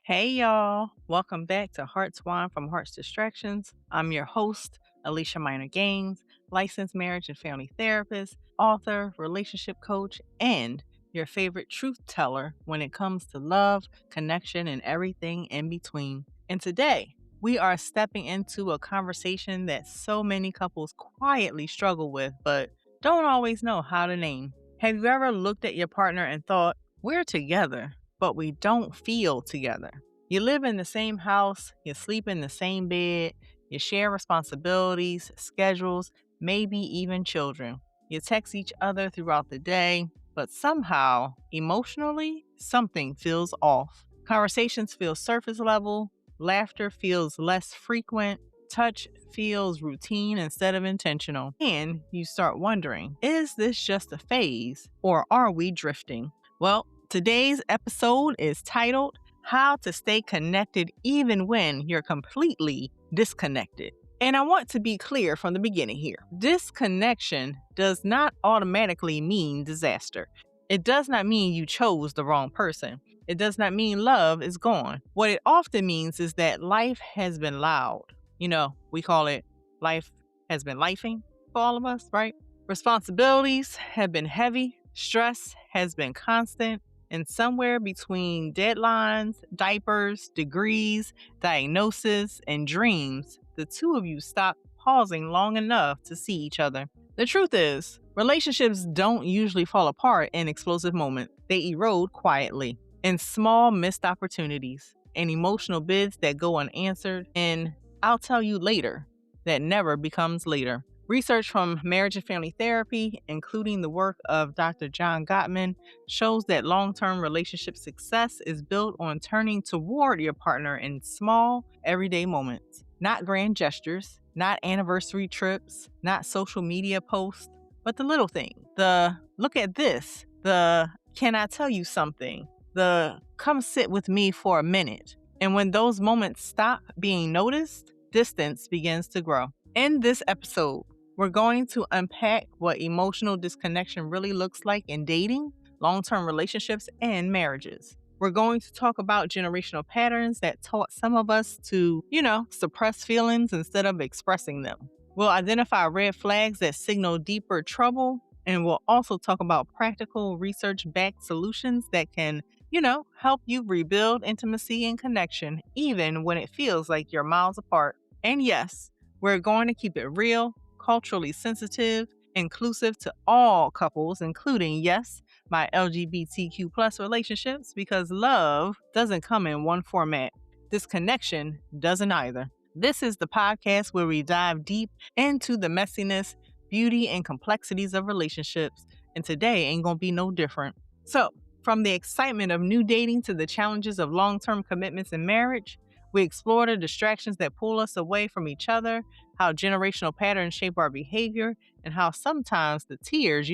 Hey y'all, welcome back to Hearts Wine from Hearts Distractions. I'm your host, Alicia Minor Gaines, licensed marriage and family therapist, author, relationship coach, and your favorite truth teller when it comes to love, connection, and everything in between. And today, we are stepping into a conversation that so many couples quietly struggle with, but don't always know how to name. Have you ever looked at your partner and thought, we're together, but we don't feel together? You live in the same house, you sleep in the same bed, you share responsibilities, schedules, maybe even children. You text each other throughout the day, but somehow, emotionally, something feels off. Conversations feel surface level, laughter feels less frequent, touch feels routine instead of intentional. And you start wondering, is this just a phase or are we drifting? Well, today's episode is titled How to Stay Connected Even When You're Completely Disconnected. And I want to be clear from the beginning here. Disconnection does not automatically mean disaster. It does not mean you chose the wrong person. It does not mean love is gone. What it often means is that life has been loud. We call it life has been lifing for all of us, right? Responsibilities have been heavy. Stress has been constant. And somewhere between deadlines, diapers, degrees, diagnosis, and dreams, the two of you stop pausing long enough to see each other. The truth is, relationships don't usually fall apart in explosive moments. They erode quietly in small missed opportunities and emotional bids that go unanswered. And I'll tell you later that never becomes later. Research from marriage and family therapy, including the work of Dr. John Gottman, shows that long-term relationship success is built on turning toward your partner in small, everyday moments. Not grand gestures, not anniversary trips, not social media posts, but the little thing. The look at this, the can I tell you something, the come sit with me for a minute. And when those moments stop being noticed, distance begins to grow. In this episode, we're going to unpack what emotional disconnection really looks like in dating, long-term relationships, and marriages. We're going to talk about generational patterns that taught some of us to, suppress feelings instead of expressing them. We'll identify red flags that signal deeper trouble, and we'll also talk about practical research-backed solutions that can, help you rebuild intimacy and connection, even when it feels like you're miles apart. And yes, we're going to keep it real, culturally sensitive, inclusive to all couples, including, yes, my LGBTQ plus relationships, because love doesn't come in one format. Disconnection doesn't either. This is the podcast where we dive deep into the messiness, beauty, and complexities of relationships, and today ain't gonna be no different. So, from the excitement of new dating to the challenges of long-term commitments in marriage, we explore the distractions that pull us away from each other, how generational patterns shape our behavior, and how sometimes the tears,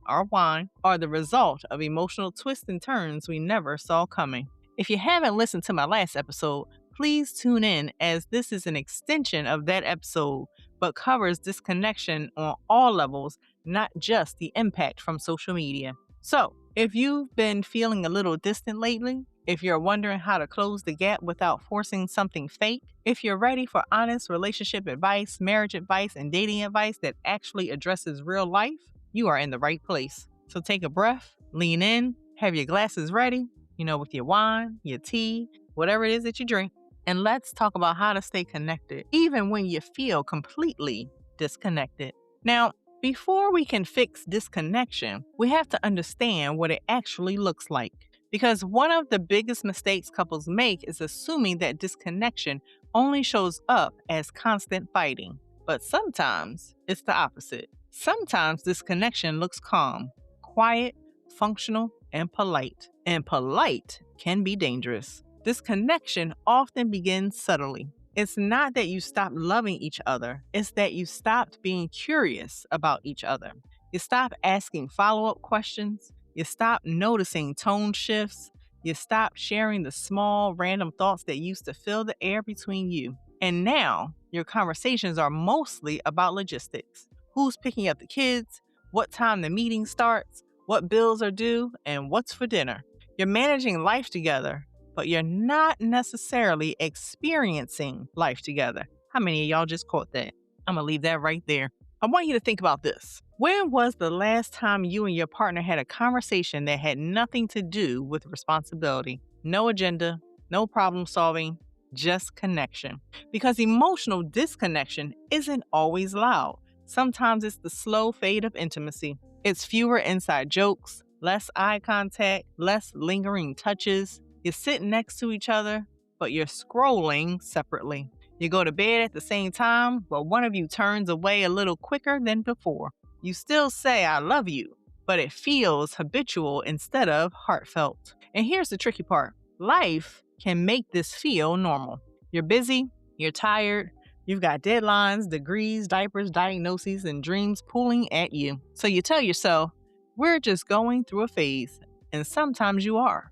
our wine, are the result of emotional twists and turns we never saw coming. If you haven't listened to my last episode, please tune in as this is an extension of that episode, but covers disconnection on all levels, not just the impact from social media. So, if you've been feeling a little distant lately, if you're wondering how to close the gap without forcing something fake, if you're ready for honest relationship advice, marriage advice, and dating advice that actually addresses real life, you are in the right place. So take a breath, lean in, have your glasses ready, with your wine, your tea, whatever it is that you drink, and let's talk about how to stay connected, even when you feel completely disconnected. Now, before we can fix disconnection, we have to understand what it actually looks like. Because one of the biggest mistakes couples make is assuming that disconnection only shows up as constant fighting. But sometimes it's the opposite. Sometimes disconnection looks calm, quiet, functional, and polite. And polite can be dangerous. Disconnection often begins subtly. It's not that you stopped loving each other. It's that you stopped being curious about each other. You stopped asking follow-up questions. You stopped noticing tone shifts. You stopped sharing the small, random thoughts that used to fill the air between you. And now, your conversations are mostly about logistics. Who's picking up the kids? What time the meeting starts? What bills are due? And what's for dinner? You're managing life together, but you're not necessarily experiencing life together. How many of y'all just caught that? I'm going to leave that right there. I want you to think about this. When was the last time you and your partner had a conversation that had nothing to do with responsibility? No agenda, no problem solving, just connection. Because emotional disconnection isn't always loud. Sometimes it's the slow fade of intimacy. It's fewer inside jokes, less eye contact, less lingering touches. You sit next to each other, but you're scrolling separately. You go to bed at the same time, but one of you turns away a little quicker than before. You still say, I love you, but it feels habitual instead of heartfelt. And here's the tricky part. Life can make this feel normal. You're busy, you're tired, you've got deadlines, degrees, diapers, diagnoses, and dreams pulling at you. So you tell yourself, we're just going through a phase, and sometimes you are.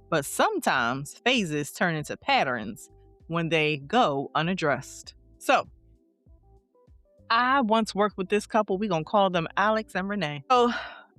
But sometimes phases turn into patterns when they go unaddressed. So, I once worked with this couple. We're going to call them Alex and Renee. So,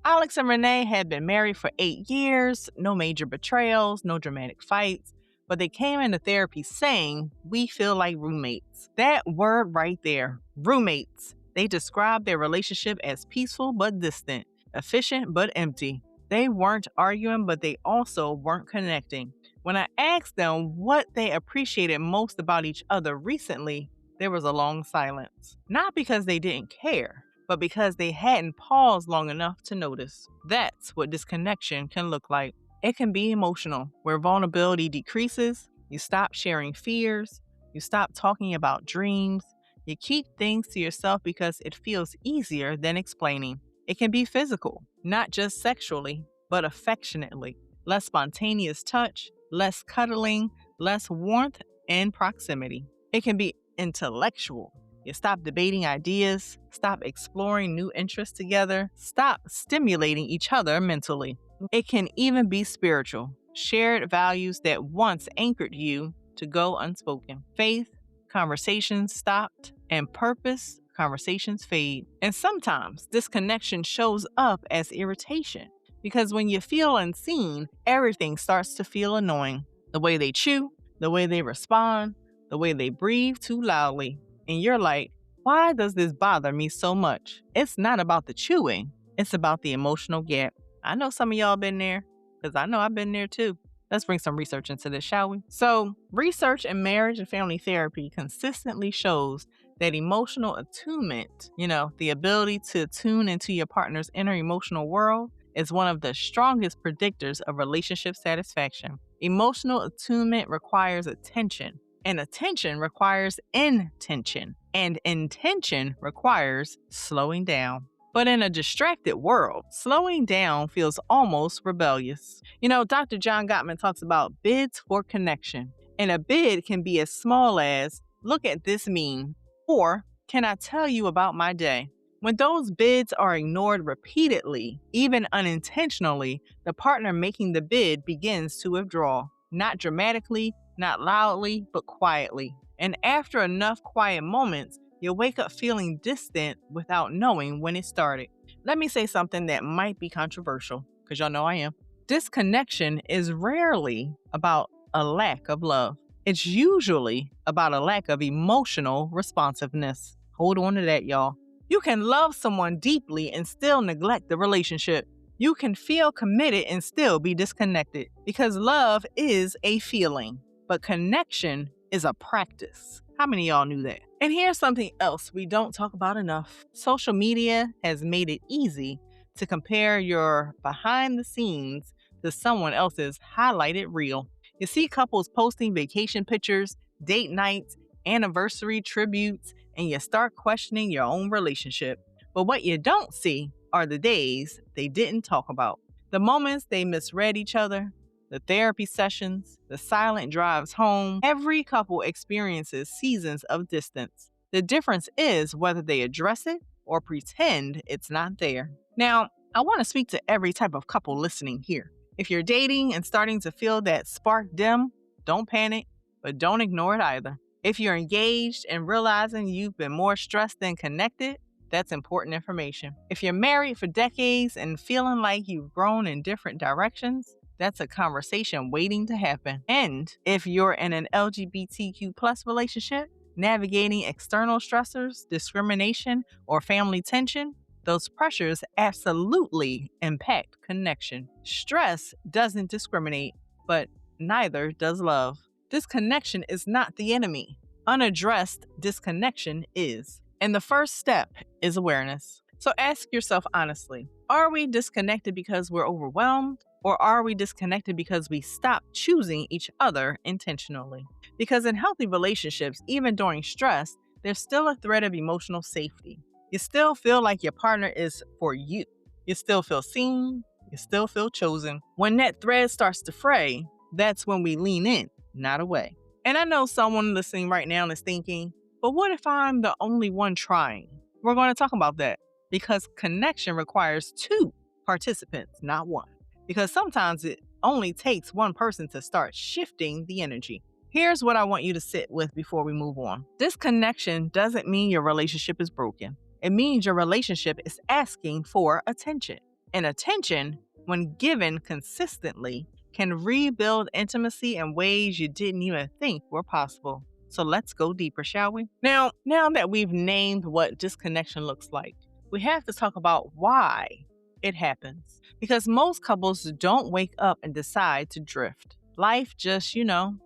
Alex and Renee had been married for 8 years, no major betrayals, no dramatic fights, but they came into therapy saying, we feel like roommates. That word right there, roommates. They described their relationship as peaceful but distant, efficient but empty. They weren't arguing, but they also weren't connecting. When I asked them what they appreciated most about each other recently, there was a long silence. Not because they didn't care, but because they hadn't paused long enough to notice. That's what disconnection can look like. It can be emotional, where vulnerability decreases, you stop sharing fears, you stop talking about dreams, you keep things to yourself because it feels easier than explaining. It can be physical, not just sexually, but affectionately. Less spontaneous touch, less cuddling, less warmth and proximity. It can be intellectual. You stop debating ideas, stop exploring new interests together, stop stimulating each other mentally. It can even be spiritual. Shared values that once anchored you to go unspoken. Faith, conversations stopped, and purpose, conversations fade. And sometimes disconnection shows up as irritation. Because when you feel unseen, everything starts to feel annoying. The way they chew, the way they respond, the way they breathe too loudly. And you're like, why does this bother me so much? It's not about the chewing. It's about the emotional gap. I know some of y'all been there, because I know I've been there too. Let's bring some research into this, shall we? So, research in marriage and family therapy consistently shows that emotional attunement, the ability to tune into your partner's inner emotional world, is one of the strongest predictors of relationship satisfaction. Emotional attunement requires attention, and attention requires intention, and intention requires slowing down. But in a distracted world, slowing down feels almost rebellious. Dr. John Gottman talks about bids for connection, and a bid can be as small as, look at this meme, or can I tell you about my day? When those bids are ignored repeatedly, even unintentionally, the partner making the bid begins to withdraw. Not dramatically, not loudly, but quietly. And after enough quiet moments, you'll wake up feeling distant without knowing when it started. Let me say something that might be controversial, because y'all know I am. Disconnection is rarely about a lack of love. It's usually about a lack of emotional responsiveness. Hold on to that, y'all. You can love someone deeply and still neglect the relationship. You can feel committed and still be disconnected, because love is a feeling, but connection is a practice. How many of y'all knew that? And here's something else we don't talk about enough. Social media has made it easy to compare your behind the scenes to someone else's highlighted reel. You see couples posting vacation pictures, date nights, anniversary tributes, and you start questioning your own relationship. But what you don't see are the days they didn't talk about, the moments they misread each other, the therapy sessions, the silent drives home. Every couple experiences seasons of distance. The difference is whether they address it or pretend it's not there. Now, I want to speak to every type of couple listening here. If you're dating and starting to feel that spark dim, don't panic, but don't ignore it either. If you're engaged and realizing you've been more stressed than connected, that's important information. If you're married for decades and feeling like you've grown in different directions, That's a conversation waiting to happen. And if you're in an LGBTQ plus relationship, navigating external stressors, discrimination, or family tension, those pressures absolutely impact connection. Stress doesn't discriminate, but neither does love. Disconnection is not the enemy. Unaddressed disconnection is. And the first step is awareness. So ask yourself honestly, are we disconnected because we're overwhelmed? Or are we disconnected because we stop choosing each other intentionally? Because in healthy relationships, even during stress, there's still a thread of emotional safety. You still feel like your partner is for you. You still feel seen. You still feel chosen. When that thread starts to fray, that's when we lean in, not away. And I know someone listening right now is thinking, but what if I'm the only one trying? We're going to talk about that because connection requires two participants, not one. Because sometimes it only takes one person to start shifting the energy. Here's what I want you to sit with before we move on. Disconnection doesn't mean your relationship is broken. It means your relationship is asking for attention. And attention, when given consistently, can rebuild intimacy in ways you didn't even think were possible. So let's go deeper, shall we? Now that we've named what disconnection looks like, we have to talk about why it happens. Because most couples don't wake up and decide to drift. Life just,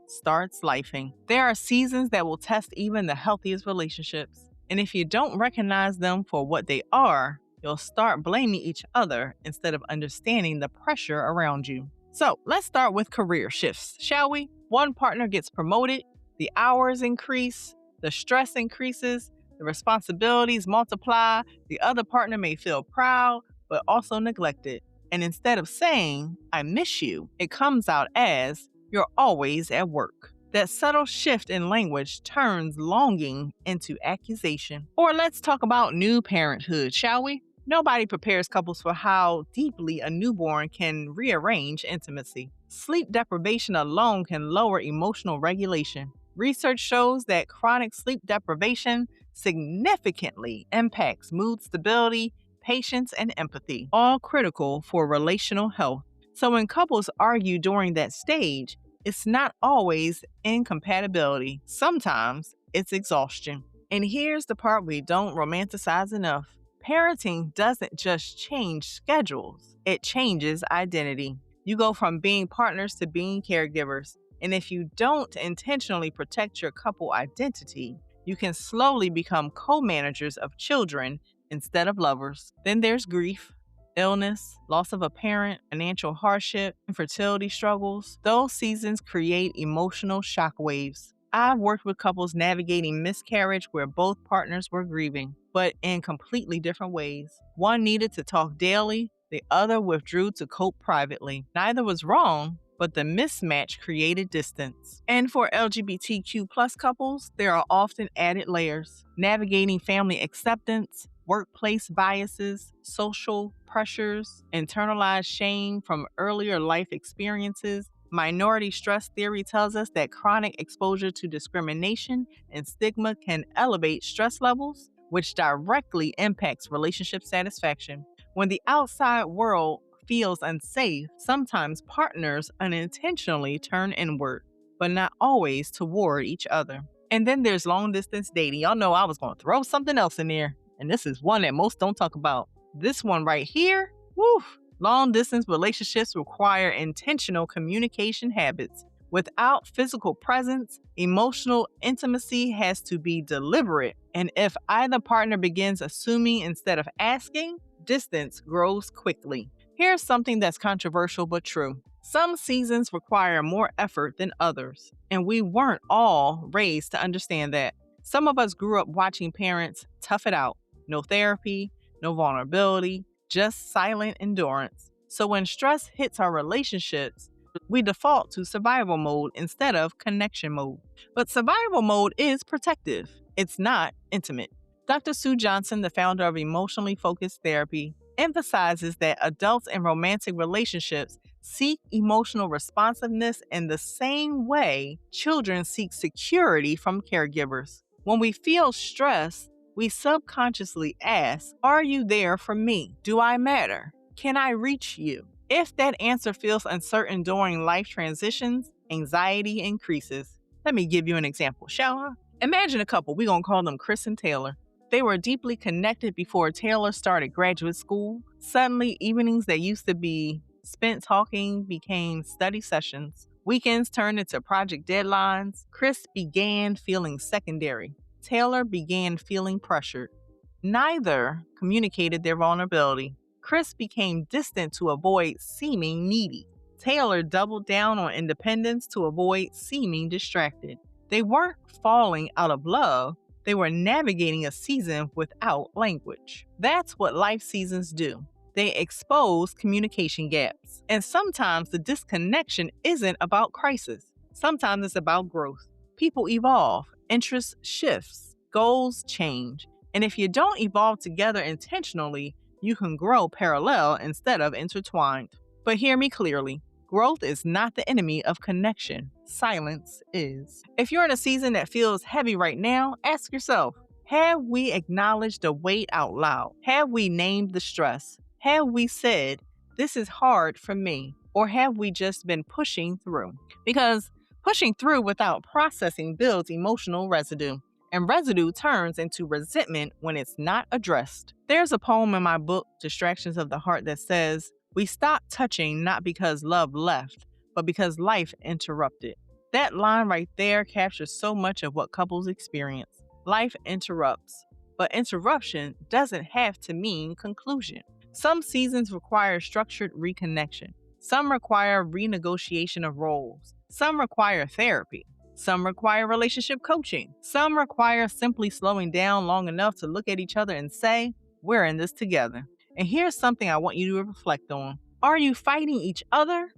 starts lifing. There are seasons that will test even the healthiest relationships. And if you don't recognize them for what they are, you'll start blaming each other instead of understanding the pressure around you. So let's start with career shifts, shall we? One partner gets promoted, the hours increase, the stress increases, the responsibilities multiply, the other partner may feel proud, but also neglected. And instead of saying, I miss you, it comes out as, you're always at work. That subtle shift in language turns longing into accusation. Or let's talk about new parenthood, shall we? Nobody prepares couples for how deeply a newborn can rearrange intimacy. Sleep deprivation alone can lower emotional regulation. Research shows that chronic sleep deprivation significantly impacts mood stability, patience, and empathy, all critical for relational health. So when couples argue during that stage, it's not always incompatibility. Sometimes it's exhaustion. And here's the part we don't romanticize enough. Parenting doesn't just change schedules, it changes identity. You go from being partners to being caregivers. And if you don't intentionally protect your couple identity, you can slowly become co-managers of children instead of lovers. Then there's grief, illness, loss of a parent, financial hardship, infertility struggles. Those seasons create emotional shockwaves. I've worked with couples navigating miscarriage where both partners were grieving, but in completely different ways. One needed to talk daily, the other withdrew to cope privately. Neither was wrong, but the mismatch created distance. And for LGBTQ plus couples, there are often added layers. Navigating family acceptance, workplace biases, social pressures, internalized shame from earlier life experiences. Minority stress theory tells us that chronic exposure to discrimination and stigma can elevate stress levels, which directly impacts relationship satisfaction. When the outside world feels unsafe, sometimes partners unintentionally turn inward, but not always toward each other. And then there's long distance dating. Y'all know I was going to throw something else in there, and this is one that most don't talk about. This one right here, woo! Long distance relationships require intentional communication habits. Without physical presence, emotional intimacy has to be deliberate. And if either partner begins assuming instead of asking, distance grows quickly. Here's something that's controversial but true. Some seasons require more effort than others, and we weren't all raised to understand that. Some of us grew up watching parents tough it out. No therapy, no vulnerability, just silent endurance. So when stress hits our relationships, we default to survival mode instead of connection mode. But survival mode is protective. It's not intimate. Dr. Sue Johnson, the founder of Emotionally Focused Therapy, emphasizes that adults in romantic relationships seek emotional responsiveness in the same way children seek security from caregivers. When we feel stress, we subconsciously ask, are you there for me? Do I matter? Can I reach you? If that answer feels uncertain during life transitions, anxiety increases. Let me give you an example, shall I? Imagine a couple, we're going to call them Chris and Taylor. They were deeply connected before Taylor started graduate school. Suddenly, evenings that used to be spent talking became study sessions. Weekends turned into project deadlines. Chris began feeling secondary. Taylor began feeling pressured. Neither communicated their vulnerability. Chris became distant to avoid seeming needy. Taylor doubled down on independence to avoid seeming distracted. They weren't falling out of love, they were navigating a season without language. That's what life seasons do. They expose communication gaps. And sometimes the disconnection isn't about crisis. Sometimes it's about growth. People evolve, interests shifts, goals change. And if you don't evolve together intentionally, you can grow parallel instead of intertwined. But hear me clearly. Growth is not the enemy of connection. Silence is. If you're in a season that feels heavy right now, ask yourself, have we acknowledged the weight out loud? Have we named the stress? Have we said, this is hard for me? Or have we just been pushing through? Because pushing through without processing builds emotional residue. And residue turns into resentment when it's not addressed. There's a poem in my book, Distractions of the Heart, that says, we stop touching not because love left, but because life interrupted. That line right there captures so much of what couples experience. Life interrupts, but interruption doesn't have to mean conclusion. Some seasons require structured reconnection. Some require renegotiation of roles. Some require therapy. Some require relationship coaching. Some require simply slowing down long enough to look at each other and say, we're in this together. And here's something I want you to reflect on. Are you fighting each other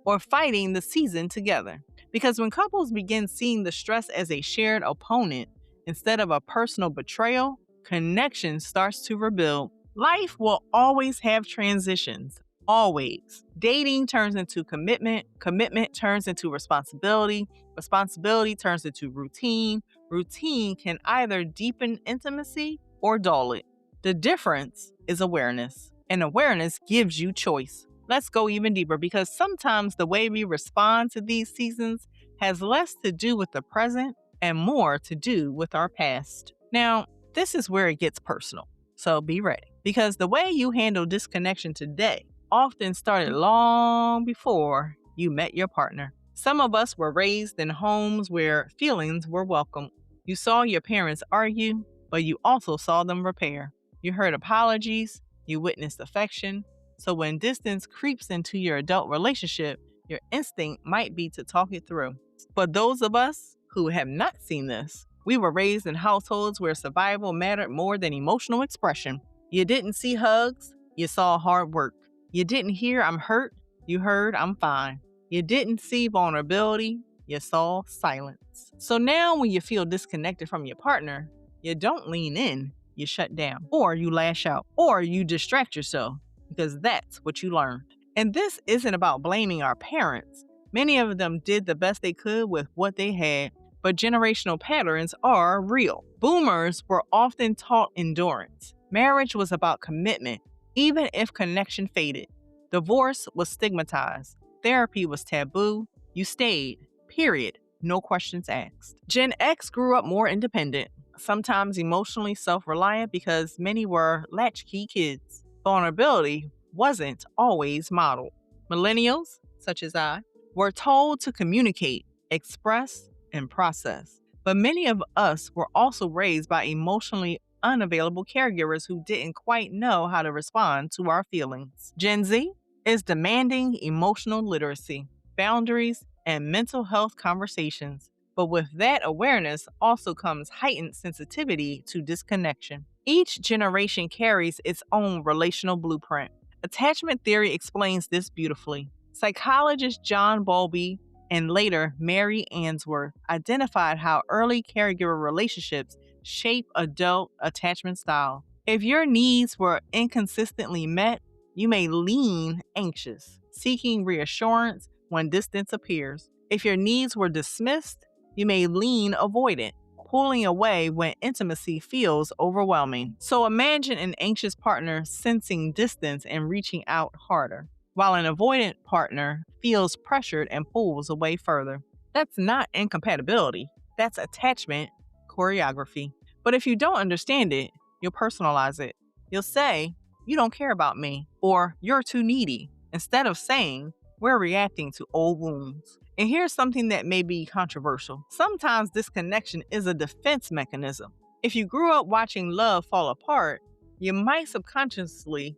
or fighting the season together? Because when couples begin seeing the stress as a shared opponent instead of a personal betrayal, connection starts to rebuild. Life will always have transitions. Always. Dating turns into commitment. Commitment turns into responsibility. Responsibility turns into routine. Routine can either deepen intimacy or dull it. The difference is awareness, and awareness gives you choice. Let's go even deeper, because sometimes the way we respond to these seasons has less to do with the present and more to do with our past. Now, this is where it gets personal, so be ready, because the way you handle disconnection today often started long before you met your partner. Some of us were raised in homes where feelings were welcome. You saw your parents argue, but you also saw them repair. You heard apologies, you witnessed affection. So when distance creeps into your adult relationship, your instinct might be to talk it through. But those of us who have not seen this, we were raised in households where survival mattered more than emotional expression. You didn't see hugs, you saw hard work. You didn't hear I'm hurt, you heard I'm fine. You didn't see vulnerability, you saw silence. So now when you feel disconnected from your partner, you don't lean in. You shut down, or you lash out, or you distract yourself, because that's what you learned. And this isn't about blaming our parents. Many of them did the best they could with what they had, but generational patterns are real. Boomers were often taught endurance. Marriage was about commitment, even if connection faded. Divorce was stigmatized. Therapy was taboo. You stayed, period. No questions asked. Gen X grew up more independent, sometimes emotionally self-reliant because many were latchkey kids. Vulnerability wasn't always modeled. Millennials, such as I, were told to communicate, express, and process. But many of us were also raised by emotionally unavailable caregivers who didn't quite know how to respond to our feelings. Gen Z is demanding emotional literacy, boundaries, and mental health conversations. But with that awareness also comes heightened sensitivity to disconnection. Each generation carries its own relational blueprint. Attachment theory explains this beautifully. Psychologist John Bowlby and later Mary Ainsworth identified how early caregiver relationships shape adult attachment style. If your needs were inconsistently met, you may lean anxious, seeking reassurance when distance appears. If your needs were dismissed, you may lean avoidant, pulling away when intimacy feels overwhelming. So imagine an anxious partner sensing distance and reaching out harder. while an avoidant partner feels pressured and pulls away further. That's not incompatibility, that's attachment choreography. But if you don't understand it, you'll personalize it. You'll say, "You don't care about me," or "You're too needy," instead of saying, "We're reacting to old wounds." And here's something that may be controversial. Sometimes disconnection is a defense mechanism. If you grew up watching love fall apart, you might subconsciously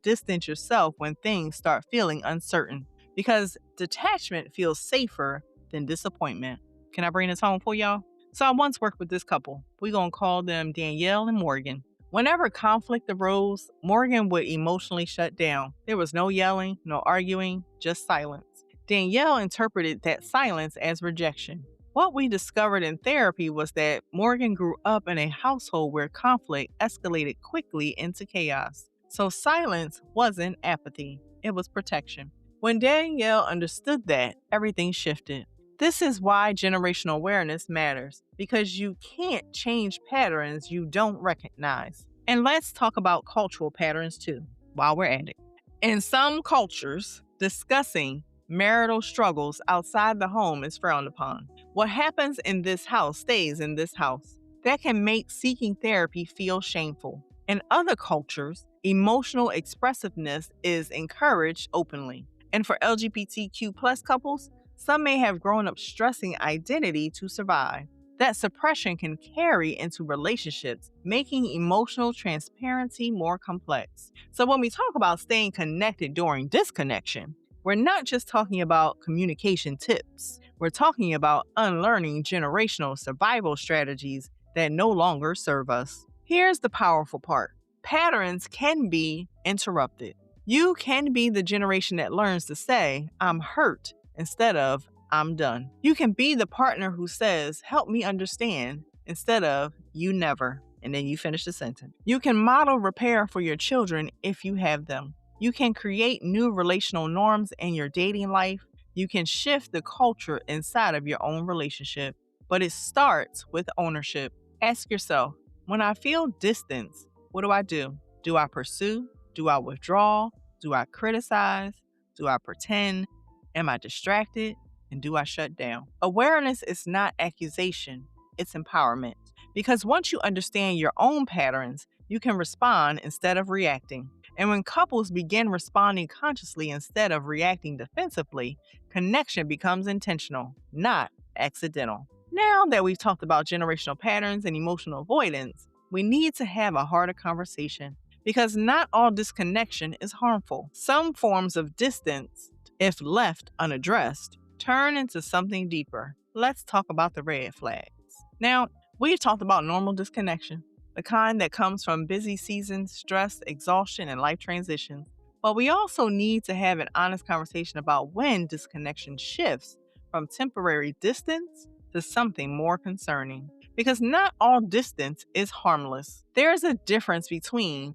distance yourself when things start feeling uncertain because detachment feels safer than disappointment. Can I bring this home for y'all? So I once worked with this couple. We're going to call them Danielle and Morgan. Whenever conflict arose, Morgan would emotionally shut down. There was no yelling, no arguing, just silence. Danielle interpreted that silence as rejection. What we discovered in therapy was that Morgan grew up in a household where conflict escalated quickly into chaos. So silence wasn't apathy, it was protection. When Danielle understood that, everything shifted. This is why generational awareness matters, because you can't change patterns you don't recognize. And let's talk about cultural patterns too, while we're at it. In some cultures, discussing marital struggles outside the home is frowned upon. What happens in this house stays in this house. That can make seeking therapy feel shameful. In other cultures, emotional expressiveness is encouraged openly. And for LGBTQ plus couples, some may have grown up stressing identity to survive. That suppression can carry into relationships, making emotional transparency more complex. So when we talk about staying connected during disconnection, we're not just talking about communication tips. We're talking about unlearning generational survival strategies that no longer serve us. Here's the powerful part. Patterns can be interrupted. You can be the generation that learns to say, "I'm hurt," instead of "I'm done." You can be the partner who says, "Help me understand," instead of "You never," and then you finish the sentence. You can model repair for your children if you have them. You can create new relational norms in your dating life. You can shift the culture inside of your own relationship. But it starts with ownership. Ask yourself, when I feel distance, what do? Do I pursue? Do I withdraw? Do I criticize? Do I pretend? Am I distracted? And do I shut down? Awareness is not accusation, it's empowerment. Because once you understand your own patterns, you can respond instead of reacting. And when couples begin responding consciously instead of reacting defensively, connection becomes intentional, not accidental. Now that we've talked about generational patterns and emotional avoidance, we need to have a harder conversation because not all disconnection is harmful. Some forms of distance, if left unaddressed, turn into something deeper. Let's talk about the red flags. Now, we've talked about normal disconnection, the kind that comes from busy seasons, stress, exhaustion, and life transitions. But we also need to have an honest conversation about when disconnection shifts from temporary distance to something more concerning. Because not all distance is harmless. There's a difference between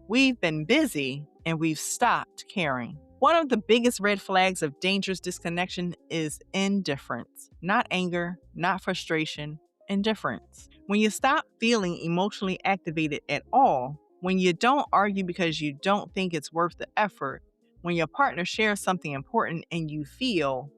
we've been busy and we've stopped caring. One of the biggest red flags of dangerous disconnection is indifference. Not anger, not frustration, indifference. When you stop feeling emotionally activated at all, when you don't argue because you don't think it's worth the effort, when your partner shares something important and you feel,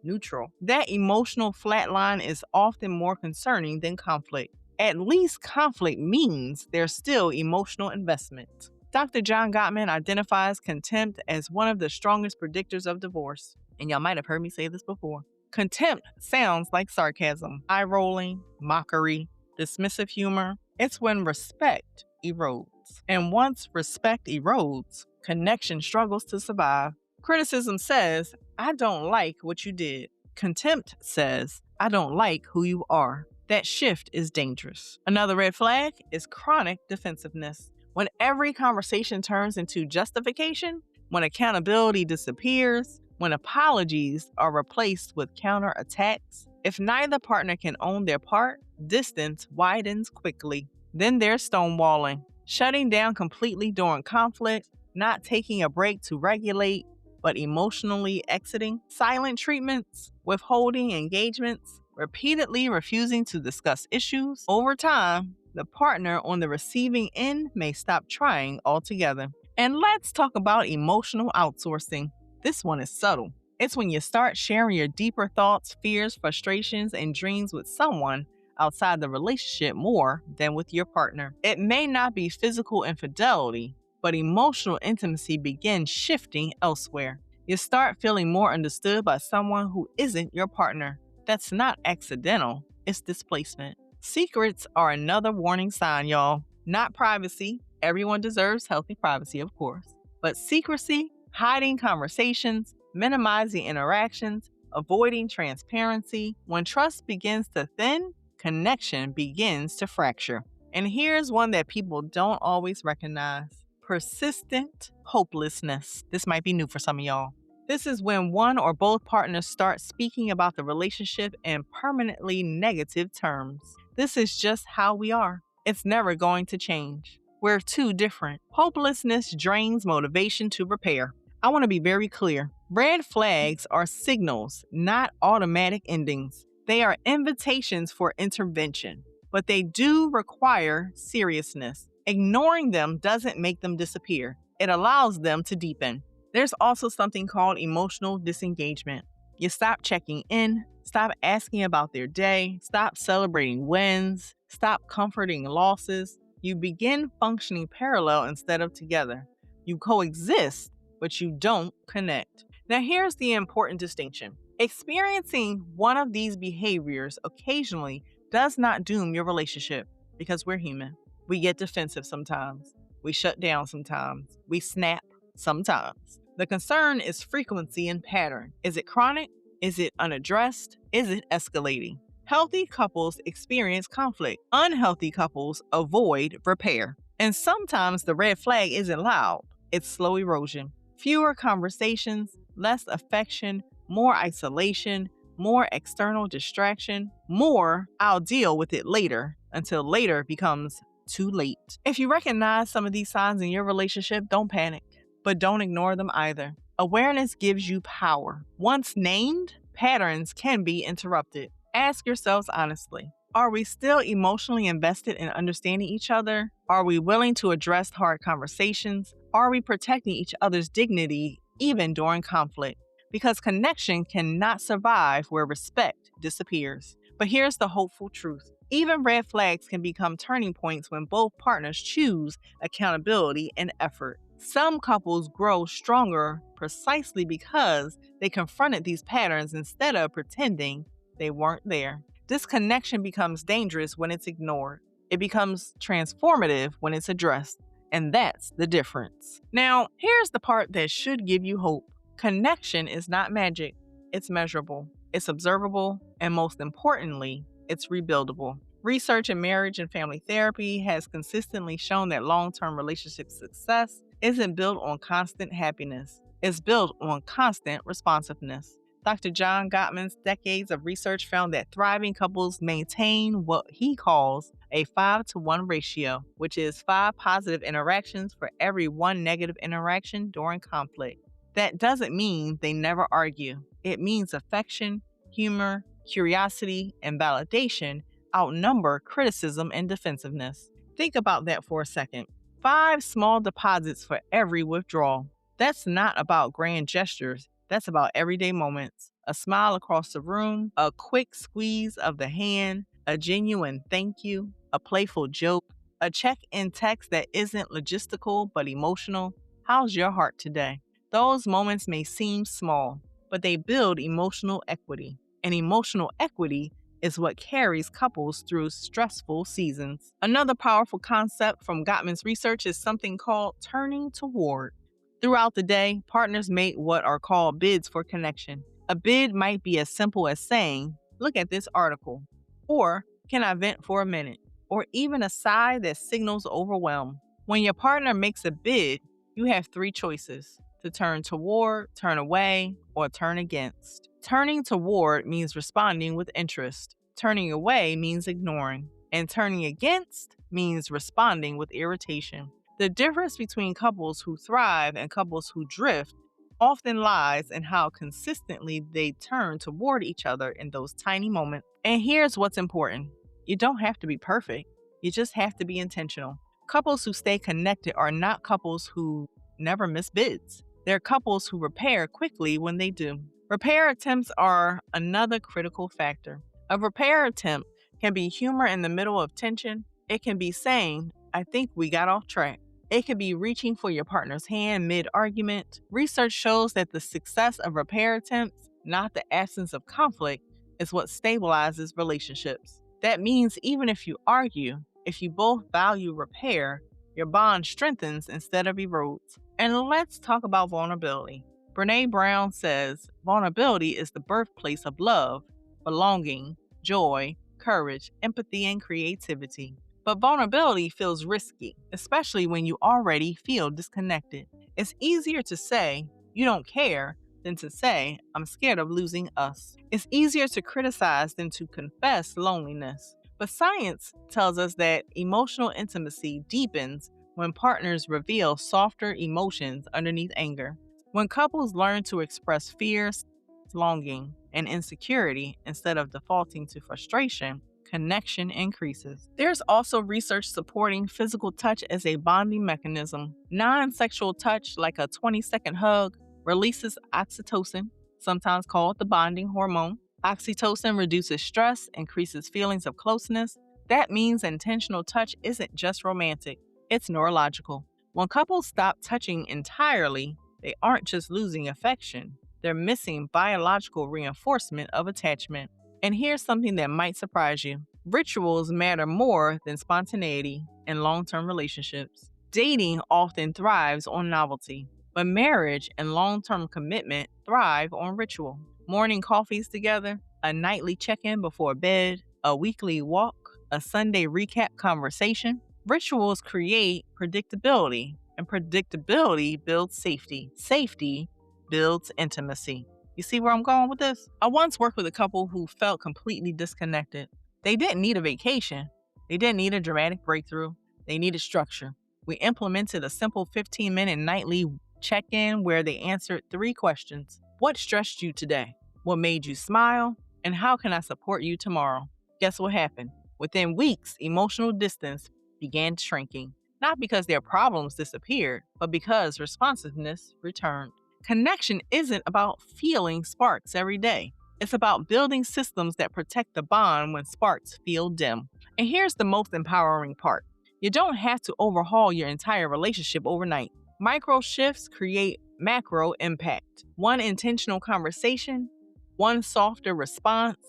neutral, that emotional flatline is often more concerning than conflict. At least conflict means there's still emotional investment. Dr. John Gottman identifies contempt as one of the strongest predictors of divorce. And y'all might have heard me say this before. Contempt sounds like sarcasm, eye-rolling, mockery, dismissive humor. It's when respect erodes. And once respect erodes, connection struggles to survive. Criticism says, "I don't like what you did." Contempt says, "I don't like who you are." That shift is dangerous. Another red flag is chronic defensiveness. When every conversation turns into justification, when accountability disappears, when apologies are replaced with counterattacks, if neither partner can own their part, distance widens quickly. Then there's stonewalling, shutting down completely during conflict, not taking a break to regulate, but emotionally exiting, silent treatments, withholding engagements, repeatedly refusing to discuss issues. Over time, the partner on the receiving end may stop trying altogether. And let's talk about emotional outsourcing. This one is subtle. It's when you start sharing your deeper thoughts, fears, frustrations, and dreams with someone outside the relationship more than with your partner. It may not be physical infidelity, but emotional intimacy begins shifting elsewhere. You start feeling more understood by someone who isn't your partner. That's not accidental, it's displacement. Secrets are another warning sign, y'all. Not privacy. Everyone deserves healthy privacy, of course. But secrecy, hiding conversations, minimizing interactions, avoiding transparency. When trust begins to thin, connection begins to fracture. And here's one that people don't always recognize: persistent hopelessness. This might be new for some of y'all. This is when one or both partners start speaking about the relationship in permanently negative terms. This is just how we are. It's never going to change. We're too different. Hopelessness drains motivation to repair. I want to be very clear. Red flags are signals, not automatic endings. They are invitations for intervention, but they do require seriousness. Ignoring them doesn't make them disappear. It allows them to deepen. There's also something called emotional disengagement. You stop checking in, stop asking about their day, stop celebrating wins, stop comforting losses. You begin functioning parallel instead of together. You coexist, but you don't connect. Now, here's the important distinction. Experiencing one of these behaviors occasionally does not doom your relationship, because we're human. We get defensive sometimes. We shut down sometimes. We snap sometimes. The concern is frequency and pattern. Is it chronic? Is it unaddressed? Is it escalating? Healthy couples experience conflict. Unhealthy couples avoid repair. And sometimes the red flag isn't loud. It's slow erosion. Fewer conversations, less affection, more isolation, more external distraction, more "I'll deal with it later," until later becomes too late. If you recognize some of these signs in your relationship, don't panic, but don't ignore them either. Awareness gives you power. Once named, patterns can be interrupted. Ask yourselves honestly, are we still emotionally invested in understanding each other? Are we willing to address hard conversations? Are we protecting each other's dignity even during conflict? Because connection cannot survive where respect disappears. But here's the hopeful truth. Even red flags can become turning points when both partners choose accountability and effort. Some couples grow stronger precisely because they confronted these patterns instead of pretending they weren't there. Disconnection becomes dangerous when it's ignored. It becomes transformative when it's addressed. And that's the difference. Now, here's the part that should give you hope. Connection is not magic. It's measurable, it's observable, and most importantly, it's rebuildable. Research in marriage and family therapy has consistently shown that long-term relationship success isn't built on constant happiness. It's built on constant responsiveness. Dr. John Gottman's decades of research found that thriving couples maintain what he calls a 5-to-1 ratio, which is 5 positive interactions for every 1 negative interaction during conflict. That doesn't mean they never argue. It means affection, humor, curiosity, and validation outnumber criticism and defensiveness. Think about that for a second. 5 small deposits for every withdrawal. That's not about grand gestures. That's about everyday moments. A smile across the room, a quick squeeze of the hand, a genuine thank you, a playful joke, a check-in text that isn't logistical but emotional. How's your heart today? Those moments may seem small, but they build emotional equity. And emotional equity is what carries couples through stressful seasons. Another powerful concept from Gottman's research is something called turning toward. Throughout the day, partners make what are called bids for connection. A bid might be as simple as saying, "Look at this article," or "Can I vent for a minute?" or even a sigh that signals overwhelm. When your partner makes a bid, you have 3 choices: to turn toward, turn away, or turn against. Turning toward means responding with interest. Turning away means ignoring. And turning against means responding with irritation. The difference between couples who thrive and couples who drift often lies in how consistently they turn toward each other in those tiny moments. And here's what's important. You don't have to be perfect. You just have to be intentional. Couples who stay connected are not couples who never miss bids. They're couples who repair quickly when they do. Repair attempts are another critical factor. A repair attempt can be humor in the middle of tension. It can be saying, I think we got off track. It can be reaching for your partner's hand mid-argument. Research shows that the success of repair attempts, not the absence of conflict, is what stabilizes relationships. That means even if you argue, if you both value repair, your bond strengthens instead of erodes. And let's talk about vulnerability. Brené Brown says, vulnerability is the birthplace of love, belonging, joy, courage, empathy, and creativity. But vulnerability feels risky, especially when you already feel disconnected. It's easier to say, you don't care, than to say, I'm scared of losing us. It's easier to criticize than to confess loneliness. But science tells us that emotional intimacy deepens when partners reveal softer emotions underneath anger. When couples learn to express fears, longing, and insecurity instead of defaulting to frustration, connection increases. There's also research supporting physical touch as a bonding mechanism. Non-sexual touch, like a 20-second hug, releases oxytocin, sometimes called the bonding hormone. Oxytocin reduces stress, increases feelings of closeness. That means intentional touch isn't just romantic, it's neurological. When couples stop touching entirely, they aren't just losing affection, they're missing biological reinforcement of attachment. And here's something that might surprise you. Rituals matter more than spontaneity in long-term relationships. Dating often thrives on novelty, but marriage and long-term commitment thrive on ritual. Morning coffees together, a nightly check-in before bed, a weekly walk, a Sunday recap conversation. Rituals create predictability, and predictability builds safety. Safety builds intimacy. You see where I'm going with this? I once worked with a couple who felt completely disconnected. They didn't need a vacation. They didn't need a dramatic breakthrough. They needed structure. We implemented a simple 15-minute nightly check-in where they answered 3 questions. What stressed you today? What made you smile? And how can I support you tomorrow? Guess what happened? Within weeks, emotional distance began shrinking. Not because their problems disappeared, but because responsiveness returned. Connection isn't about feeling sparks every day. It's about building systems that protect the bond when sparks feel dim. And here's the most empowering part. You don't have to overhaul your entire relationship overnight. Micro shifts create macro impact. One intentional conversation, one softer response,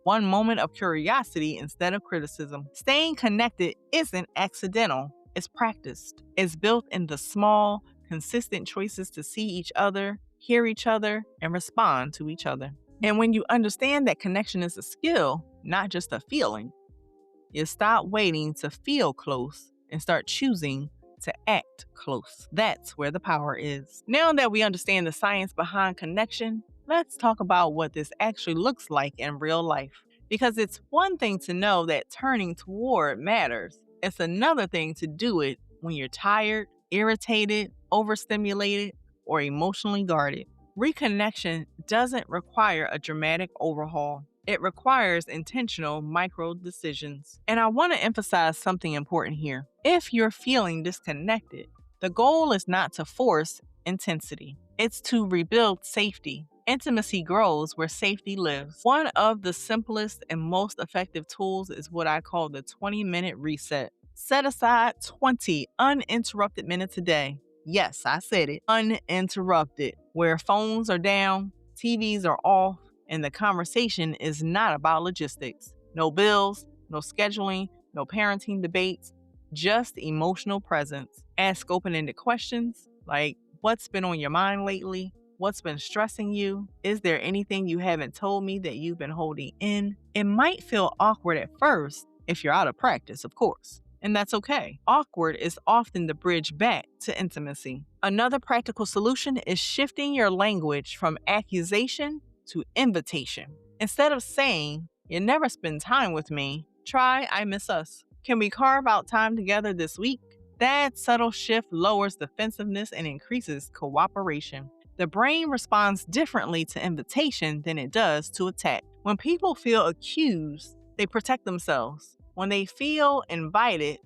one moment of curiosity instead of criticism. Staying connected isn't accidental, it's practiced. It's built in the small, consistent choices to see each other, hear each other, and respond to each other. And when you understand that connection is a skill, not just a feeling, you stop waiting to feel close and start choosing to act close. That's where the power is. Now that we understand the science behind connection, let's talk about what this actually looks like in real life. Because it's one thing to know that turning toward matters. It's another thing to do it when you're tired, irritated, overstimulated, or emotionally guarded. Reconnection doesn't require a dramatic overhaul. It requires intentional micro decisions. And I want to emphasize something important here. If you're feeling disconnected, the goal is not to force intensity. It's to rebuild safety. Intimacy grows where safety lives. One of the simplest and most effective tools is what I call the 20-minute reset. Set aside 20 uninterrupted minutes a day. Yes, I said it, uninterrupted, where phones are down, TVs are off, and the conversation is not about logistics. No bills, no scheduling, no parenting debates, just emotional presence. Ask open-ended questions like, what's been on your mind lately? What's been stressing you? Is there anything you haven't told me that you've been holding in? It might feel awkward at first if you're out of practice, of course. And that's okay. Awkward is often the bridge back to intimacy. Another practical solution is shifting your language from accusation to invitation. Instead of saying, you never spend time with me, try, I miss us. Can we carve out time together this week? That subtle shift lowers defensiveness and increases cooperation. The brain responds differently to invitation than it does to attack. When people feel accused, they protect themselves. When they feel invited,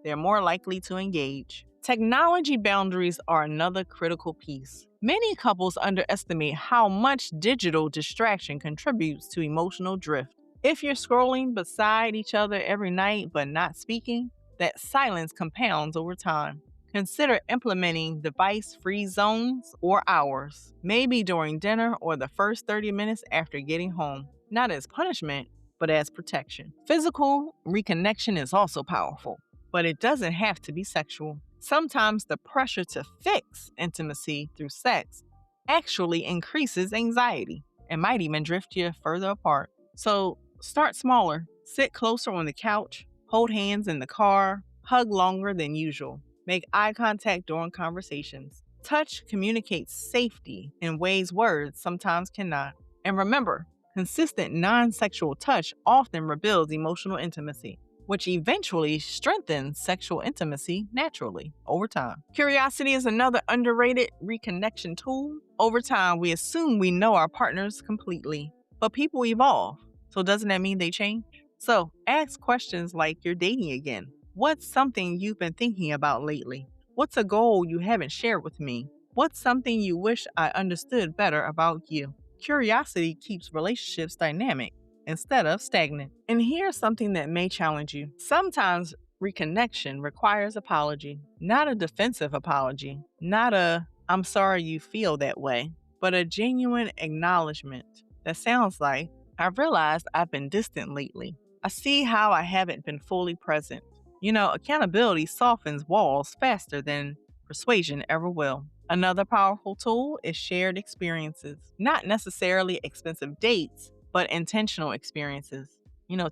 they're more likely to engage. Technology boundaries are another critical piece. Many couples underestimate how much digital distraction contributes to emotional drift. If you're scrolling beside each other every night but not speaking, that silence compounds over time. Consider implementing device free zones or hours, maybe during dinner or the first 30 minutes after getting home, not as punishment, but as protection. Physical reconnection is also powerful, but it doesn't have to be sexual. Sometimes the pressure to fix intimacy through sex actually increases anxiety and might even drift you further apart. So start smaller, sit closer on the couch, hold hands in the car, hug longer than usual, make eye contact during conversations. Touch communicates safety in ways words sometimes cannot. And remember, consistent non sexual touch often rebuilds emotional intimacy, which eventually strengthens sexual intimacy naturally over time. Curiosity is another underrated reconnection tool. Over time, we assume we know our partners completely, but people evolve. So doesn't that mean they change? So ask questions like you're dating again. What's something you've been thinking about lately? What's a goal you haven't shared with me? What's something you wish I understood better about you? Curiosity keeps relationships dynamic instead of stagnant. And here's something that may challenge you. Sometimes reconnection requires apology, not a defensive apology, not a "I'm sorry you feel that way," but a genuine acknowledgement that sounds like, "I've realized I've been distant lately. I see how I haven't been fully present." Accountability softens walls faster than persuasion ever will. Another powerful tool is shared experiences, not necessarily expensive dates, but intentional experiences.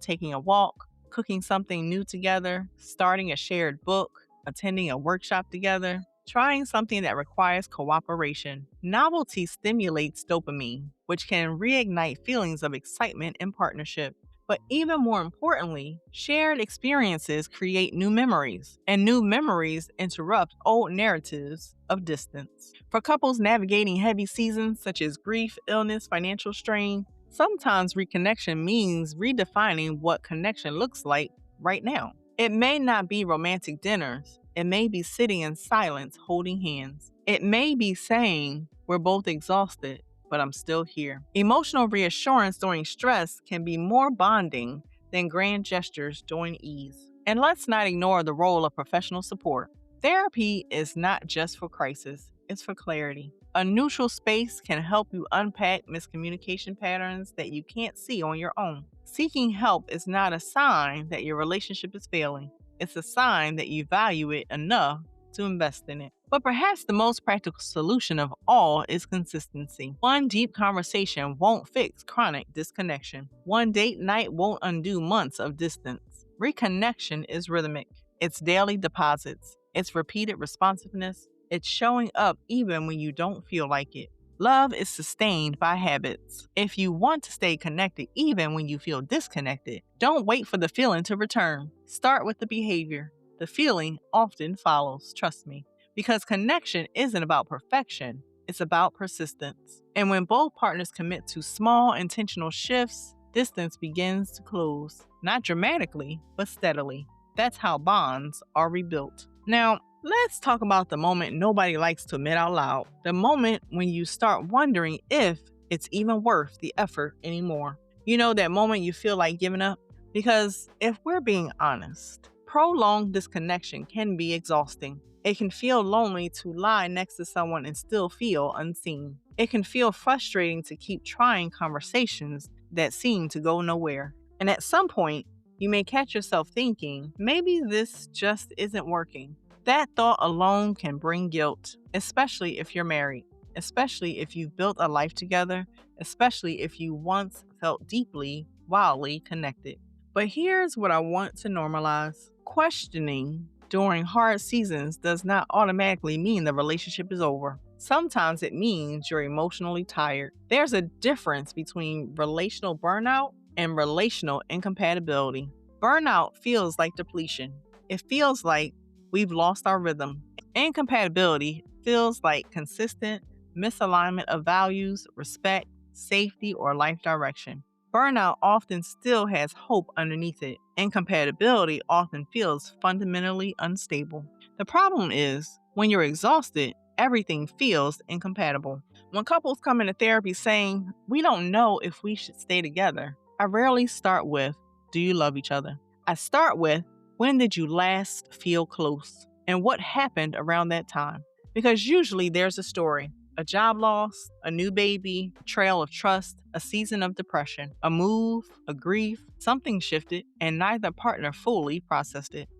Taking a walk, cooking something new together, starting a shared book, attending a workshop together, trying something that requires cooperation. Novelty stimulates dopamine, which can reignite feelings of excitement and partnership. But even more importantly, shared experiences create new memories, and new memories interrupt old narratives of distance. For couples navigating heavy seasons such as grief, illness, financial strain, sometimes reconnection means redefining what connection looks like right now. It may not be romantic dinners. It may be sitting in silence holding hands. It may be saying, "We're both exhausted, but I'm still here." Emotional reassurance during stress can be more bonding than grand gestures during ease. And let's not ignore the role of professional support. Therapy is not just for crisis, it's for clarity. A neutral space can help you unpack miscommunication patterns that you can't see on your own. Seeking help is not a sign that your relationship is failing. It's a sign that you value it enough to invest in it. But perhaps the most practical solution of all is consistency. One deep conversation won't fix chronic disconnection. One date night won't undo months of distance. Reconnection is rhythmic. It's daily deposits. It's repeated responsiveness. It's showing up even when you don't feel like it. Love is sustained by habits. If you want to stay connected even when you feel disconnected, don't wait for the feeling to return. Start with the behavior. The feeling often follows, trust me, because connection isn't about perfection, it's about persistence. And when both partners commit to small intentional shifts, distance begins to close, not dramatically, but steadily. That's how bonds are rebuilt. Now, let's talk about the moment nobody likes to admit out loud. The moment when you start wondering if it's even worth the effort anymore. That moment you feel like giving up? Because if we're being honest, prolonged disconnection can be exhausting. It can feel lonely to lie next to someone and still feel unseen. It can feel frustrating to keep trying conversations that seem to go nowhere. And at some point, you may catch yourself thinking, maybe this just isn't working. That thought alone can bring guilt, especially if you're married, especially if you've built a life together, especially if you once felt deeply, wildly connected. But here's what I want to normalize. Questioning during hard seasons does not automatically mean the relationship is over. Sometimes it means you're emotionally tired. There's a difference between relational burnout and relational incompatibility. Burnout feels like depletion. It feels like we've lost our rhythm. Incompatibility feels like consistent misalignment of values, respect, safety, or life direction. Burnout often still has hope underneath it. Incompatibility often feels fundamentally unstable. The problem is, when you're exhausted, everything feels incompatible. When couples come into therapy saying, "We don't know if we should stay together," I rarely start with, "Do you love each other?" I start with, "When did you last feel close? And what happened around that time?" Because usually there's a story. A job loss, a new baby, betrayal of trust, a season of depression, a move, a grief, something shifted, and neither partner fully processed it.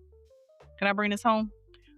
Can I bring this home?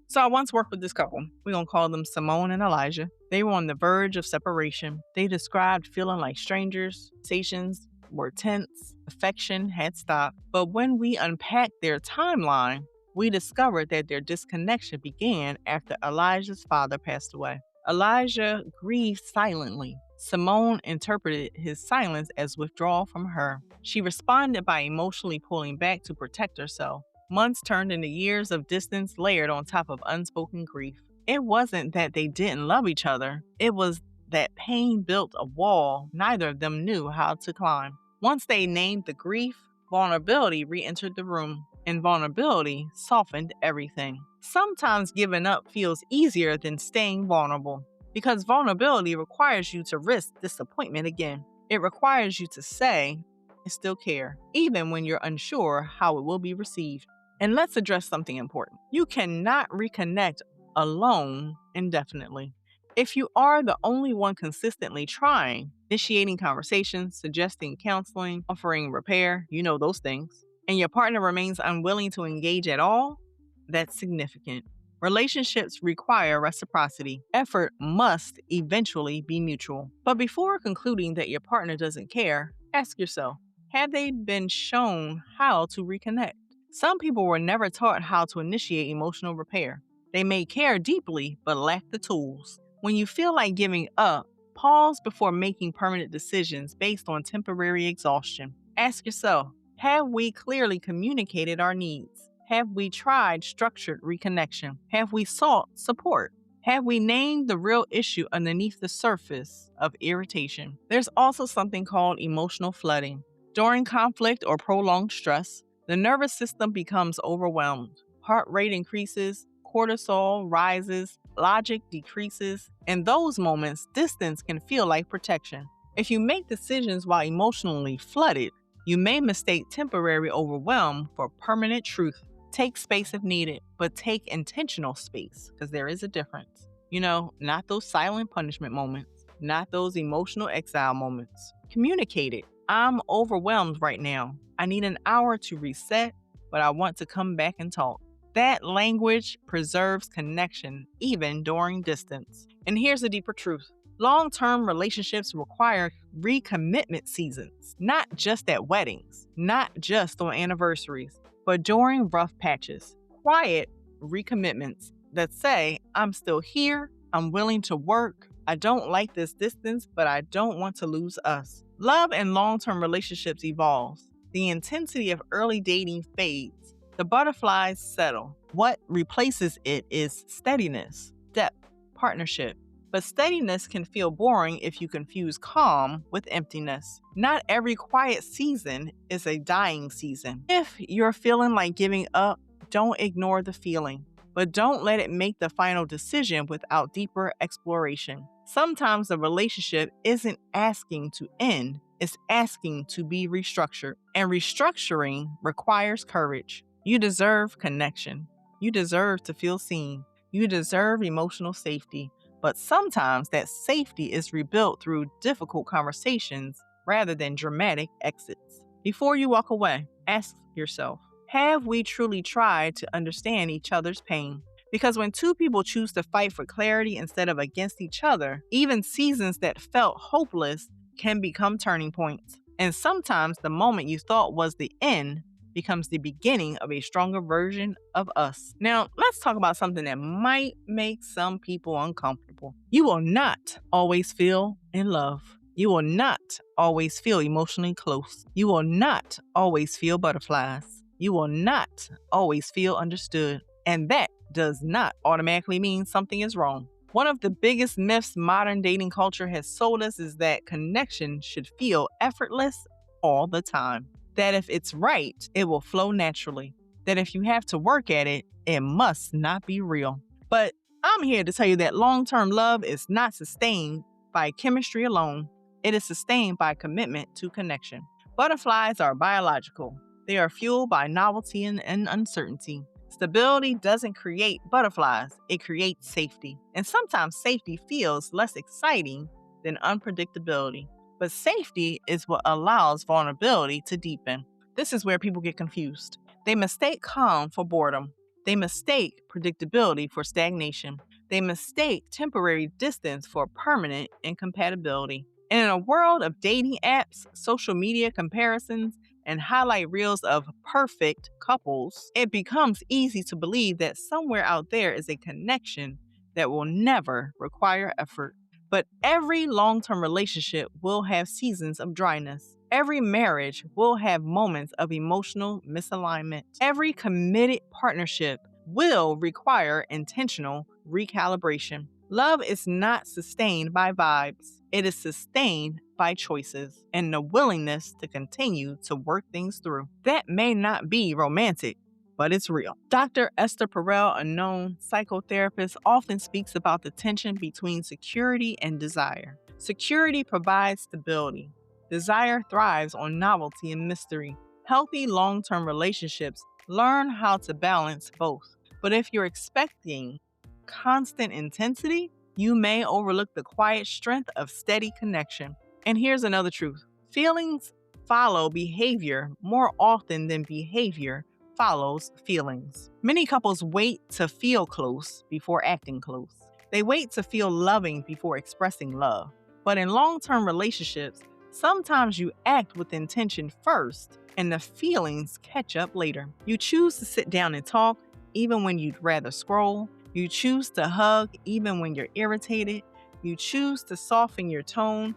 So I once worked with this couple. We're going to call them Simone and Elijah. They were on the verge of separation. They described feeling like strangers. Conversations were tense. Affection had stopped. But when we unpacked their timeline, we discovered that their disconnection began after Elijah's father passed away. Elijah grieved silently. Simone interpreted his silence as withdrawal from her. She responded by emotionally pulling back to protect herself. Months turned into years of distance layered on top of unspoken grief. It wasn't that they didn't love each other. It was that pain built a wall neither of them knew how to climb. Once they named the grief, vulnerability re-entered the room, and vulnerability softened everything. Sometimes giving up feels easier than staying vulnerable, because vulnerability requires you to risk disappointment again. It requires you to say, "I still care," even when you're unsure how it will be received. And let's address something important. You cannot reconnect alone indefinitely. If you are the only one consistently trying, initiating conversations, suggesting counseling, offering repair, those things, and your partner remains unwilling to engage at all, that's significant. Relationships require reciprocity. Effort must eventually be mutual. But before concluding that your partner doesn't care, ask yourself, have they been shown how to reconnect? Some people were never taught how to initiate emotional repair. They may care deeply, but lack the tools. When you feel like giving up, pause before making permanent decisions based on temporary exhaustion. Ask yourself, have we clearly communicated our needs? Have we tried structured reconnection? Have we sought support? Have we named the real issue underneath the surface of irritation? There's also something called emotional flooding. During conflict or prolonged stress, the nervous system becomes overwhelmed. Heart rate increases, cortisol rises, logic decreases. In those moments, distance can feel like protection. If you make decisions while emotionally flooded, you may mistake temporary overwhelm for permanent truth. Take space if needed, but take intentional space, because there is a difference. Not those silent punishment moments, not those emotional exile moments. Communicate it. I'm overwhelmed right now. I need an hour to reset, but I want to come back and talk. That language preserves connection even during distance. And here's a deeper truth. Long-term relationships require recommitment seasons, not just at weddings, not just on anniversaries, but during rough patches. Quiet recommitments that say, "I'm still here, I'm willing to work, I don't like this distance, but I don't want to lose us." Love and long-term relationships evolves. The intensity of early dating fades. The butterflies settle. What replaces it is steadiness, depth, partnership. But steadiness can feel boring if you confuse calm with emptiness. Not every quiet season is a dying season. If you're feeling like giving up, don't ignore the feeling, but don't let it make the final decision without deeper exploration. Sometimes the relationship isn't asking to end, it's asking to be restructured. And restructuring requires courage. You deserve connection. You deserve to feel seen. You deserve emotional safety. But sometimes that safety is rebuilt through difficult conversations rather than dramatic exits. Before you walk away, ask yourself, have we truly tried to understand each other's pain? Because when two people choose to fight for clarity instead of against each other, even seasons that felt hopeless can become turning points. And sometimes the moment you thought was the end becomes the beginning of a stronger version of us. Now, let's talk about something that might make some people uncomfortable. You will not always feel in love. You will not always feel emotionally close. You will not always feel butterflies. You will not always feel understood. And that does not automatically mean something is wrong. One of the biggest myths modern dating culture has sold us is that connection should feel effortless all the time. That if it's right, it will flow naturally. that if you have to work at it, it must not be real. But I'm here to tell you that long-term love is not sustained by chemistry alone. It is sustained by commitment to connection. Butterflies are biological. They are fueled by novelty and uncertainty. Stability doesn't create butterflies, it creates safety. And sometimes safety feels less exciting than unpredictability. But safety is what allows vulnerability to deepen. This is where people get confused. They mistake calm for boredom. They mistake predictability for stagnation. They mistake temporary distance for permanent incompatibility. And in a world of dating apps, social media comparisons, and highlight reels of perfect couples, it becomes easy to believe that somewhere out there is a connection that will never require effort. But every long-term relationship will have seasons of dryness. Every marriage will have moments of emotional misalignment. Every committed partnership will require intentional recalibration. Love is not sustained by vibes. It is sustained by choices and the willingness to continue to work things through. That may not be romantic, but it's real. Dr. Esther Perel, a known psychotherapist, often speaks about the tension between security and desire. Security provides stability. Desire thrives on novelty and mystery. Healthy long-term relationships learn how to balance both. But if you're expecting constant intensity, you may overlook the quiet strength of steady connection. And here's another truth. Feelings follow behavior more often than behavior follows feelings. Many couples wait to feel close before acting close. They wait to feel loving before expressing love. But in long-term relationships, sometimes you act with intention first and the feelings catch up later. You choose to sit down and talk even when you'd rather scroll. You choose to hug even when you're irritated. You choose to soften your tone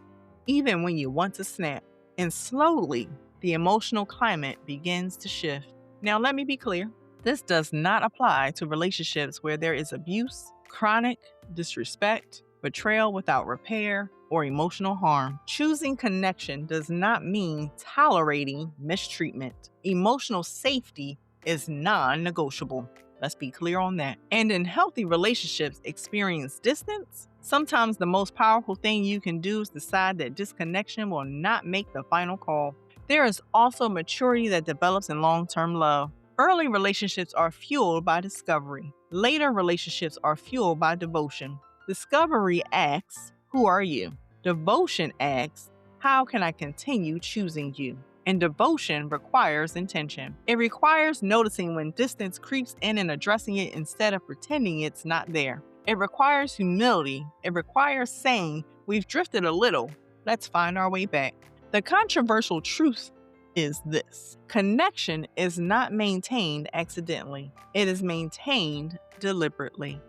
even when you want to snap. And slowly, the emotional climate begins to shift. Now, let me be clear. This does not apply to relationships where there is abuse, chronic disrespect, betrayal without repair, or emotional harm. Choosing connection does not mean tolerating mistreatment. Emotional safety is non-negotiable. Let's be clear on that. And in healthy relationships experience distance, sometimes the most powerful thing you can do is decide that disconnection will not make the final call. There is also maturity that develops in long-term love. Early relationships are fueled by discovery. Later relationships are fueled by devotion. Discovery asks, who are you? Devotion asks, how can I continue choosing you? And devotion requires intention. It requires noticing when distance creeps in and addressing it instead of pretending it's not there. It requires humility. It requires saying, we've drifted a little, let's find our way back. The controversial truth is this: connection is not maintained accidentally. It is maintained deliberately.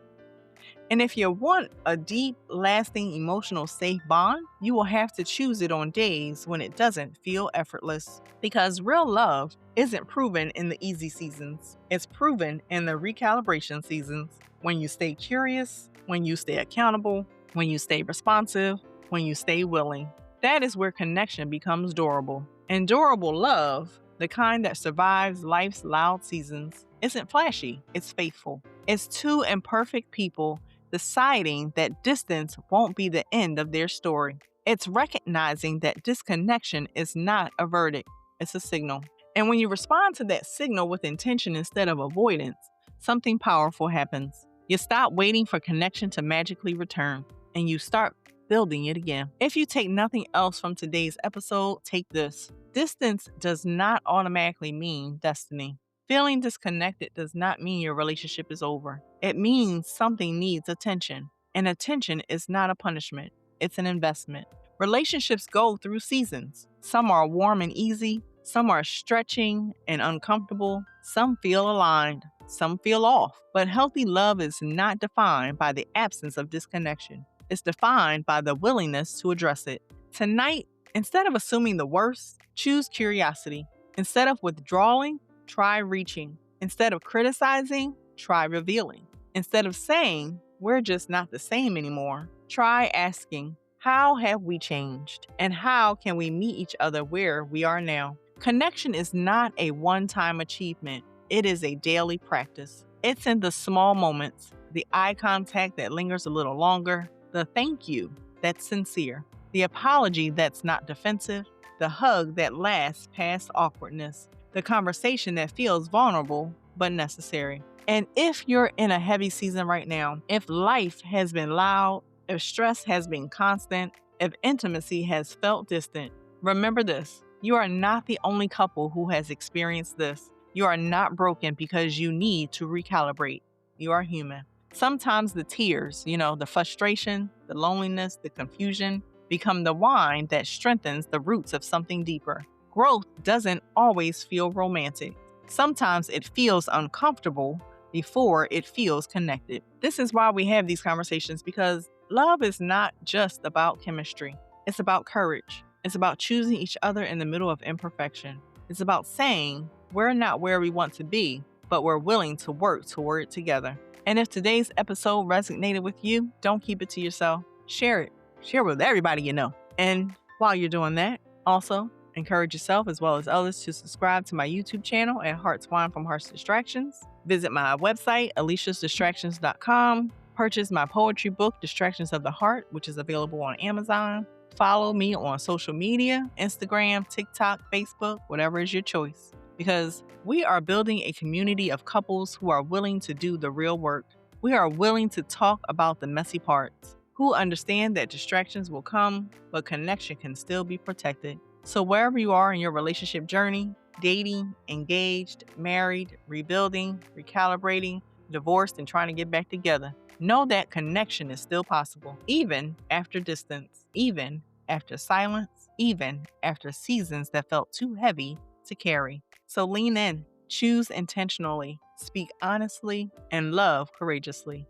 And if you want a deep, lasting, emotional, safe bond, you will have to choose it on days when it doesn't feel effortless. Because real love isn't proven in the easy seasons. It's proven in the recalibration seasons. When you stay curious, when you stay accountable, when you stay responsive, when you stay willing. That is where connection becomes durable. And durable love, the kind that survives life's loud seasons, isn't flashy, it's faithful. It's two imperfect people deciding that distance won't be the end of their story. It's recognizing that disconnection is not a verdict, it's a signal. And when you respond to that signal with intention instead of avoidance, something powerful happens. You stop waiting for connection to magically return, and you start building it again. If you take nothing else from today's episode, take this. Distance does not automatically mean destiny. Feeling disconnected does not mean your relationship is over. It means something needs attention, and attention is not a punishment, it's an investment. Relationships go through seasons. Some are warm and easy, some are stretching and uncomfortable, some feel aligned, some feel off. But healthy love is not defined by the absence of disconnection. It's defined by the willingness to address it. Tonight, instead of assuming the worst, choose curiosity. Instead of withdrawing, try reaching. Instead of criticizing, try revealing. Instead of saying, we're just not the same anymore, try asking, how have we changed? And how can we meet each other where we are now? Connection is not a one-time achievement. it is a daily practice. It's in the small moments, the eye contact that lingers a little longer, the thank you that's sincere, the apology that's not defensive, the hug that lasts past awkwardness, the conversation that feels vulnerable but necessary. And if you're in a heavy season right now, if life has been loud, if stress has been constant, if intimacy has felt distant, remember this: you are not the only couple who has experienced this. You are not broken because you need to recalibrate. You are human. Sometimes the tears, the frustration, the loneliness, the confusion become the wine that strengthens the roots of something deeper. Growth doesn't always feel romantic. Sometimes it feels uncomfortable before it feels connected. This is why we have these conversations, because love is not just about chemistry. It's about courage. It's about choosing each other in the middle of imperfection. It's about saying, we're not where we want to be, but we're willing to work toward it together. And if today's episode resonated with you, don't keep it to yourself. Share it. Share with everybody you know. And while you're doing that, also encourage yourself as well as others to subscribe to my YouTube channel at Hearts Wine from Hearts Distractions. Visit my website, aliciasdistractions.com. Purchase my poetry book, Distractions of the Heart, which is available on Amazon. Follow me on social media, Instagram, TikTok, Facebook, whatever is your choice. Because we are building a community of couples who are willing to do the real work. We are willing to talk about the messy parts, who understand that distractions will come, but connection can still be protected. So wherever you are in your relationship journey, dating, engaged, married, rebuilding, recalibrating, divorced, and trying to get back together, know that connection is still possible, even after distance, even after silence, even after seasons that felt too heavy to carry. So lean in, choose intentionally, speak honestly, and love courageously.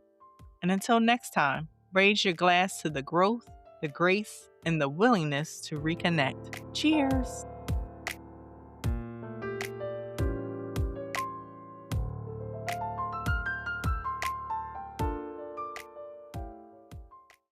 And until next time, raise your glass to the growth, the grace, and the willingness to reconnect. Cheers!